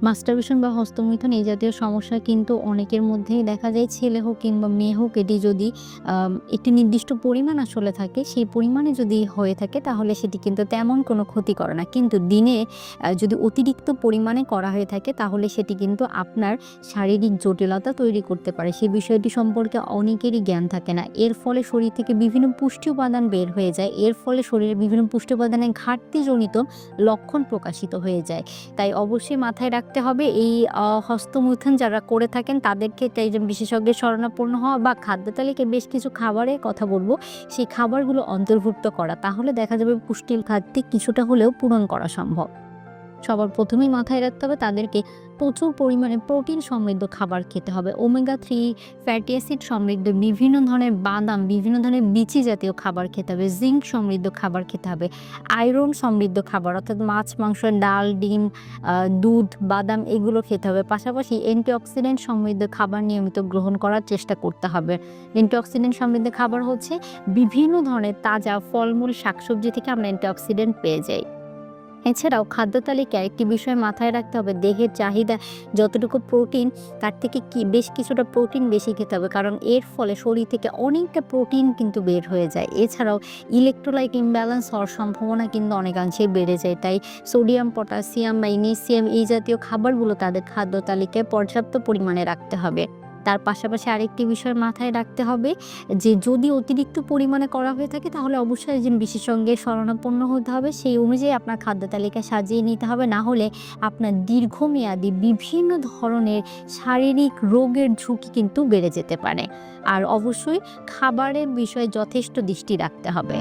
Masturbation বা হস্তমৈথুন এই জাতীয় সমস্যা কিন্তু অনেকের মধ্যেই দেখা যায়। ছেলে হোক কিংবা মেয়ে হোক, এটি যদি একটি নির্দিষ্ট পরিমাণ আসলে থাকে, সেই পরিমাণে যদি হয়ে থাকে তাহলে সেটি কিন্তু তেমন কোনো ক্ষতি করে না। কিন্তু দিনে যদি অতিরিক্ত পরিমাণে করা হয়ে থাকে তাহলে সেটি কিন্তু আপনার শারীরিক জটিলতা তৈরি করতে পারে। সেই বিষয়টি সম্পর্কে অনেকেরই জ্ঞান থাকে না। এর ফলে শরীর থেকে বিভিন্ন পুষ্টি উপাদান বের হয়ে যায়। এর ফলে শরীরের বিভিন্ন পুষ্টি উপাদানের ঘাটতিজনিত লক্ষণ প্রকাশিত হয়ে যায়। তাই অবশ্যই মাথায় রাখতে হবে এই হস্তমৈথুন যারা করে থাকেন তাদের ক্ষেত্রে একজন বিশেষজ্ঞের শরণাপন্ন হওয়া বা খাদ্য তালিকায় বেশ কিছু খাবারের কথা বলবো, সেই খাবারগুলো অন্তর্ভুক্ত করা। তাহলে দেখা যাবে পুষ্টির ঘাটতি কিছুটা হলেও পূরণ করা সম্ভব। সবার প্রথমেই মাথায় রাখতে হবে তাদেরকে প্রচুর পরিমাণে প্রোটিন সমৃদ্ধ খাবার খেতে হবে। ওমেগা 3 ফ্যাটি অ্যাসিড সমৃদ্ধ বিভিন্ন ধরনের বাদাম, বিভিন্ন ধরনের বিচি জাতীয় খাবার খেতে হবে। জিঙ্ক সমৃদ্ধ খাবার খেতে হবে। আয়রন সমৃদ্ধ খাবার অর্থাৎ মাছ, মাংস, ডাল, ডিম, দুধ, বাদাম এগুলো খেতে হবে। পাশাপাশি অ্যান্টিঅক্সিডেন্ট সমৃদ্ধ খাবার নিয়মিত গ্রহণ করার চেষ্টা করতে হবে। অ্যান্টিঅক্সিডেন্ট সমৃদ্ধ খাবার হচ্ছে বিভিন্ন ধরনের তাজা ফলমূল, শাকসবজি থেকে আমরা অ্যান্টিঅক্সিডেন্ট পেয়ে যাই। এছাড়াও খাদ্য তালিকায় একটি বিষয় মাথায় রাখতে হবে, দেহের চাহিদা যতটুকু প্রোটিন তার থেকে বেশ কিছুটা প্রোটিন বেশি খেতে হবে, কারণ এর ফলে শরীর থেকে অনেকটা প্রোটিন কিন্তু বের হয়ে যায়। এছাড়াও ইলেকট্রোলাইট ইমব্যালেন্স হওয়ার সম্ভাবনা কিন্তু অনেকাংশেই বেড়ে যায়। তাই সোডিয়াম, পটাশিয়াম, ম্যাগনেসিয়াম এই জাতীয় খাবারগুলো তাদের খাদ্য তালিকায় পর্যাপ্ত পরিমাণে রাখতে হবে। তার পাশাপাশি আরেকটি বিষয় মাথায় রাখতে হবে যে যদি অতিরিক্ত পরিমাণে করা হয়ে থাকে তাহলে অবশ্যই একজন বিশেষজ্ঞের শরণাপন্ন হতে হবে। সেই অনুযায়ী আপনার খাদ্য তালিকা সাজিয়ে নিতে হবে। না হলে আপনার দীর্ঘমেয়াদী বিভিন্ন ধরনের শারীরিক রোগের ঝুঁকি কিন্তু বেড়ে যেতে পারে। আর অবশ্যই খাবারের বিষয়ে যথেষ্ট দৃষ্টি রাখতে হবে।